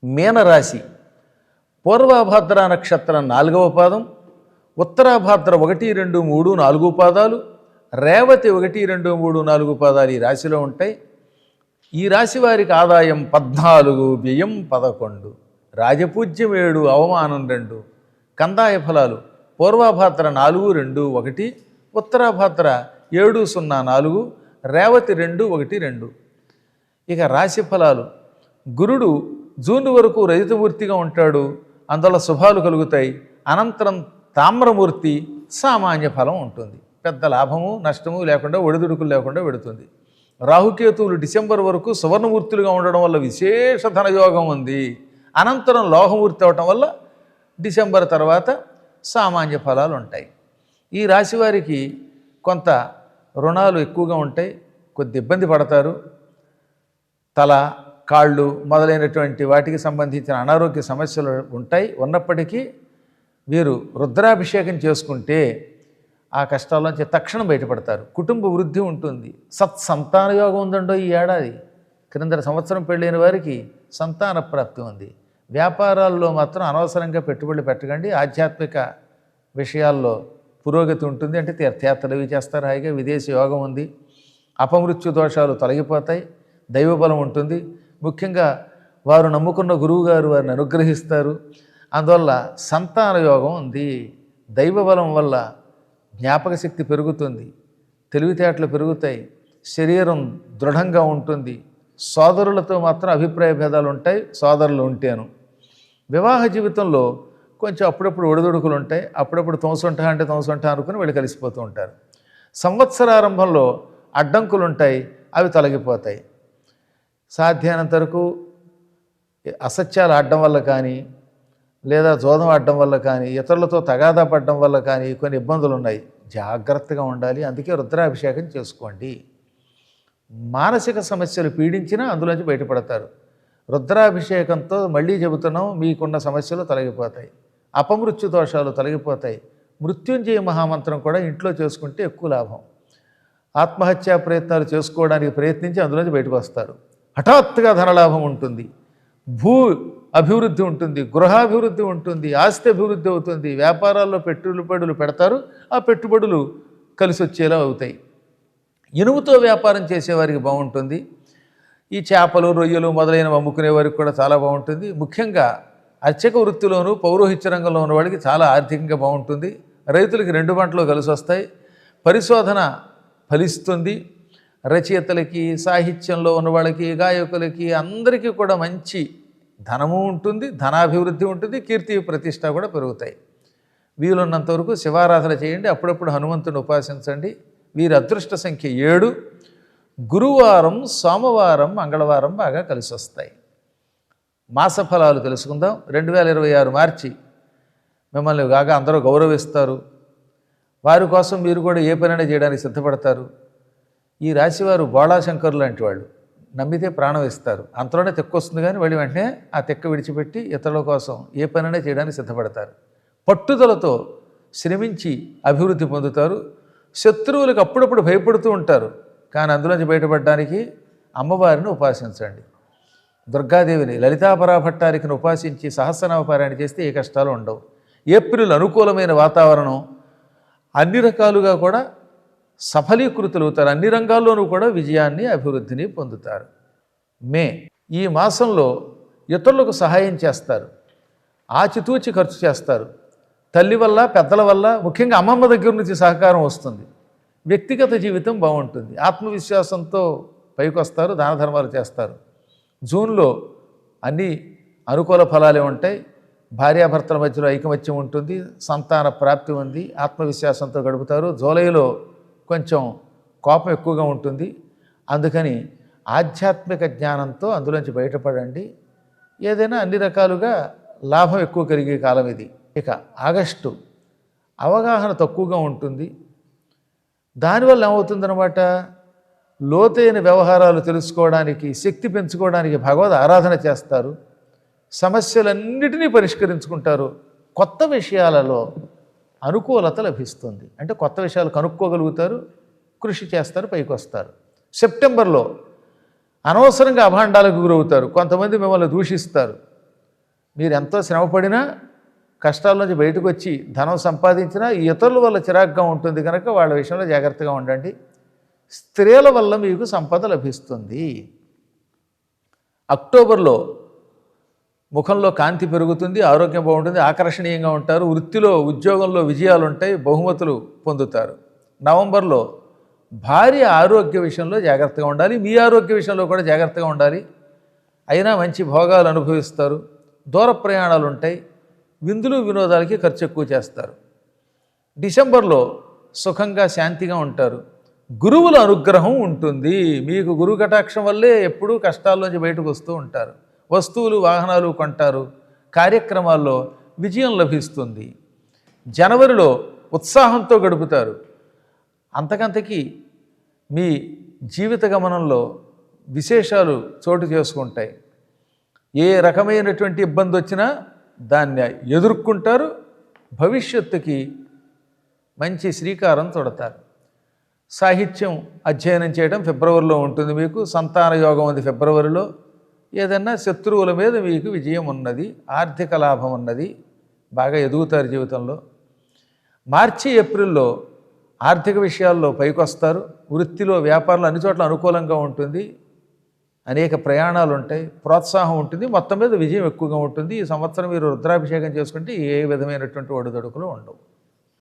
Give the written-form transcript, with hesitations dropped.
మీనరాశి పూర్వభాద్ర నక్షత్రం 4వ పాదం, ఉత్తరాభాద్ర 1, 2, 3, 4 పాదాలు, రేవతి 1, 2, 3, 4 పాదాలు ఈ రాశిలో ఉంటాయి. ఈ రాశి వారికి ఆదాయం 14, వ్యయం 11, రాజపూజ్యం 7, అవమానం 2. కందాయ ఫలాలు పూర్వభాద్ర 4, 2, 1, ఉత్తరాభాద్ర 7, 0, 4, రేవతి 2, 1, 2. ఇక రాశి ఫలాలు, గురుడు జూన్ వరకు రజితమూర్తిగా ఉంటాడు, అందువల్ల శుభాలు కలుగుతాయి. అనంతరం తామ్రమూర్తి సామాన్య ఫలం ఉంటుంది, పెద్ద లాభము నష్టము లేకుండా ఒడిదుడుకులు లేకుండా పెడుతుంది. రాహుకేతువులు డిసెంబర్ వరకు సువర్ణమూర్తులుగా ఉండడం వల్ల విశేష ధనయోగం ఉంది. అనంతరం లోహమూర్తి అవటం వల్ల డిసెంబర్ తర్వాత సామాన్య ఫలాలు ఉంటాయి. ఈ రాశి వారికి కొంత రుణాలు ఎక్కువగా ఉంటాయి, కొద్ది ఇబ్బంది పడతారు. తల, కాళ్ళు మొదలైనటువంటి వాటికి సంబంధించిన అనారోగ్య సమస్యలు ఉంటాయి. ఉన్నప్పటికీ వీరు రుద్రాభిషేకం చేసుకుంటే ఆ కష్టాల నుంచి తక్షణం బయటపడతారు. కుటుంబ వృద్ధి ఉంటుంది. సత్సంతాన యోగం ఉందండో ఈ ఏడాది. క్రిందటి సంవత్సరం పెళ్ళైన వారికి సంతాన ప్రాప్తి ఉంది. వ్యాపారాల్లో మాత్రం అనవసరంగా పెట్టుబడులు పెట్టకండి. ఆధ్యాత్మిక విషయాల్లో పురోగతి ఉంటుంది. అంటే తీర్థయాత్రలు ఇవి చేస్తారు. హాయిగా విదేశీ యోగం ఉంది. అపమృత్యు దోషాలు తొలగిపోతాయి. దైవబలం ఉంటుంది. ముఖ్యంగా వారు నమ్ముకున్న గురువుగారు వారిని అనుగ్రహిస్తారు. అందువల్ల సంతాన యోగం ఉంది. దైవబలం వల్ల జ్ఞాపక శక్తి పెరుగుతుంది, తెలివితేటలు పెరుగుతాయి, శరీరం దృఢంగా ఉంటుంది. సోదరులతో మాత్రం అభిప్రాయ భేదాలు ఉంటాయి, సోదరులు ఉంటేను. వివాహ జీవితంలో కొంచెం అప్పుడప్పుడు ఒడిదుడుకులు ఉంటాయి. అప్పుడప్పుడు తోసుంటా అంటే తోసుంటా అనుకుని వెళ్ళి కలిసిపోతూ ఉంటారు. సంవత్సరారంభంలో అడ్డంకులు ఉంటాయి, అవి తొలగిపోతాయి. సాధ్యమైనంత వరకు అసత్యాలు ఆడడం వల్ల కానీ, లేదా జోదం ఆడడం వల్ల కానీ, ఇతరులతో తగాదా పడడం వల్ల కానీ కొన్ని ఇబ్బందులు ఉన్నాయి. జాగ్రత్తగా ఉండాలి. అందుకే రుద్రాభిషేకం చేసుకోండి. మానసిక సమస్యలు పీడించినా అందులోంచి బయటపడతారు. రుద్రాభిషేకంతో మళ్ళీ చెబుతున్నాం, మీకున్న సమస్యలు తొలగిపోతాయి, అపమృత్యు దోషాలు తొలగిపోతాయి. మృత్యుంజయ మహామంత్రం కూడా ఇంట్లో చేసుకుంటే ఎక్కువ లాభం. ఆత్మహత్యా ప్రయత్నాలు చేసుకోవడానికి ప్రయత్నించి అందులోంచి బయటకు వస్తారు. హఠాత్తుగా ధనలాభం ఉంటుంది, భూ అభివృద్ధి ఉంటుంది, గృహాభివృద్ధి ఉంటుంది, ఆస్తి అభివృద్ధి అవుతుంది. వ్యాపారాల్లో పెట్టుబడులు పెడతారు, ఆ పెట్టుబడులు కలిసి వచ్చేలా అవుతాయి. ఇనుముతో వ్యాపారం చేసేవారికి బాగుంటుంది. ఈ చేపలు, రొయ్యలు మొదలైనవి అమ్ముకునే వారికి కూడా చాలా బాగుంటుంది. ముఖ్యంగా అర్చక వృత్తిలోనూ పౌరోహిత్య రంగంలో ఉన్న వాడికి చాలా ఆర్థికంగా బాగుంటుంది. రైతులకి 2 పంటలు కలిసి వస్తాయి. పరిశోధన ఫలిస్తుంది. రచయితలకి, సాహిత్యంలో ఉన్న వాళ్ళకి, గాయకులకి అందరికీ కూడా మంచి ధనము ఉంటుంది, ధనాభివృద్ధి ఉంటుంది, కీర్తి ప్రతిష్ట కూడా పెరుగుతాయి. వీలున్నంత వరకు శివారాధన చేయండి. అప్పుడప్పుడు హనుమంతుని ఉపాసించండి. వీరి అదృష్ట సంఖ్య 7. గురువారం, సోమవారం, మంగళవారం బాగా కలిసి వస్తాయి. మాస ఫలాలు తెలుసుకుందాం. 2026 మార్చి మిమ్మల్ని బాగా అందరూ గౌరవిస్తారు. వారి కోసం మీరు కూడా ఏ పనైనా చేయడానికి సిద్ధపడతారు. ఈ రాశివారు బోళాశంకరు లాంటి వాళ్ళు. నమ్మితే ప్రాణం ఇస్తారు. అంతలోనే తెక్క వస్తుంది, కానీ వాళ్ళు వెంటనే ఆ తెక్క విడిచిపెట్టి ఇతరుల కోసం ఏ పనైనా చేయడానికి సిద్ధపడతారు. పట్టుదలతో శ్రమించి అభివృద్ధి పొందుతారు. శత్రువులకు అప్పుడప్పుడు భయపడుతూ ఉంటారు, కానీ అందులోంచి బయటపడడానికి అమ్మవారిని ఉపాసించండి. దుర్గాదేవిని, లలితాపరాభట్టారికను ఉపాసించి సహస్రనామపారాయణ చేస్తే ఏ కష్టాలు ఉండవు. ఏప్రిల్ అనుకూలమైన వాతావరణం, అన్ని రకాలుగా కూడా సఫలీకృతులు అవుతారు. అన్ని రంగాల్లోనూ కూడా విజయాన్ని, అభివృద్ధిని పొందుతారు. మే, ఈ మాసంలో ఇతరులకు సహాయం చేస్తారు, ఆచితూచి ఖర్చు చేస్తారు. తల్లి వల్ల, పెద్దల వల్ల, ముఖ్యంగా అమ్మమ్మ దగ్గర నుంచి సహకారం వస్తుంది. వ్యక్తిగత జీవితం బాగుంటుంది. ఆత్మవిశ్వాసంతో పైకి వస్తారు, దాన ధర్మాలు చేస్తారు. జూన్లో అన్ని అనుకూల ఫలాలే ఉంటాయి. భార్యాభర్తల మధ్యలో ఐకమత్యం ఉంటుంది, సంతాన ప్రాప్తి ఉంది, ఆత్మవిశ్వాసంతో గడుపుతారు. జూలైలో కొంచెం కోపం ఎక్కువగా ఉంటుంది. అందుకని ఆధ్యాత్మిక జ్ఞానంతో అందులోంచి బయటపడండి. ఏదైనా అన్ని రకాలుగా లాభం ఎక్కువ కలిగే కాలం ఇది. ఇక ఆగస్టు అవగాహన తక్కువగా ఉంటుంది. దానివల్ల ఏమవుతుందన్నమాట, లోతైన వ్యవహారాలు తెలుసుకోవడానికి, శక్తి పెంచుకోవడానికి భగవద్ ఆరాధన చేస్తారు. సమస్యలన్నిటినీ పరిష్కరించుకుంటారు. కొత్త విషయాలలో అనుకూలత లభిస్తుంది. అంటే కొత్త విషయాలు కనుక్కోగలుగుతారు, కృషి చేస్తారు, పైకి వస్తారు. సెప్టెంబర్లో అనవసరంగా అభాండాలకు గురవుతారు. కొంతమంది మిమ్మల్ని దూషిస్తారు, మీరు ఎంతో శ్రమపడినా కష్టాల నుంచి బయటకు వచ్చి ధనం సంపాదించినా ఇతరుల వల్ల చిరాగ్గా ఉంటుంది కనుక వాళ్ళ విషయంలో జాగ్రత్తగా ఉండండి. స్త్రీల వల్ల మీకు సంపద లభిస్తుంది. అక్టోబర్లో ముఖంలో కాంతి పెరుగుతుంది, ఆరోగ్యం బాగుంటుంది, ఆకర్షణీయంగా ఉంటారు, వృత్తిలో ఉద్యోగంలో విజయాలు ఉంటాయి, బహుమతులు పొందుతారు. నవంబర్లో భార్య ఆరోగ్య విషయంలో జాగ్రత్తగా ఉండాలి, మీ ఆరోగ్య విషయంలో కూడా జాగ్రత్తగా ఉండాలి. అయినా మంచి భోగాలు అనుభవిస్తారు, దూర ప్రయాణాలు ఉంటాయి, విందులు వినోదాలకి ఖర్చు ఎక్కువ చేస్తారు. డిసెంబర్లో సుఖంగా శాంతిగా ఉంటారు, గురువుల అనుగ్రహం ఉంటుంది. మీకు గురు కటాక్షం వల్లే ఎప్పుడూ కష్టాల్లోంచి బయటకు వస్తూ ఉంటారు. వస్తువులు వాహనాలు కొంటారు, కార్యక్రమాల్లో విజయం లభిస్తుంది. జనవరిలో ఉత్సాహంతో గడుపుతారు. అంతకంతకీ మీ జీవిత గమనంలో విశేషాలు చోటు చేసుకుంటాయి. ఏ రకమైనటువంటి ఇబ్బంది వచ్చినా దాన్ని ఎదుర్కొంటారు, భవిష్యత్తుకి మంచి శ్రీకారం చుడతారు. సాహిత్యం అధ్యయనం చేయడం ఫిబ్రవరిలో ఉంటుంది. మీకు సంతాన యోగం ఉంది ఫిబ్రవరిలో. ఏదన్నా శత్రువుల మీద మీకు విజయం ఉన్నది, ఆర్థిక లాభం ఉన్నది, బాగా ఎదుగుతారు జీవితంలో. మార్చి ఏప్రిల్లో ఆర్థిక విషయాల్లో పైకొస్తారు, వృత్తిలో వ్యాపారంలో అన్ని చోట్ల అనుకూలంగా ఉంటుంది, అనేక ప్రయాణాలు ఉంటాయి, ప్రోత్సాహం ఉంటుంది, మొత్తం మీద విజయం ఎక్కువగా ఉంటుంది. ఈ సంవత్సరం మీరు రుద్రాభిషేకం చేసుకుంటే ఏ విధమైనటువంటి ఒడిదొడుకులు ఉండవు.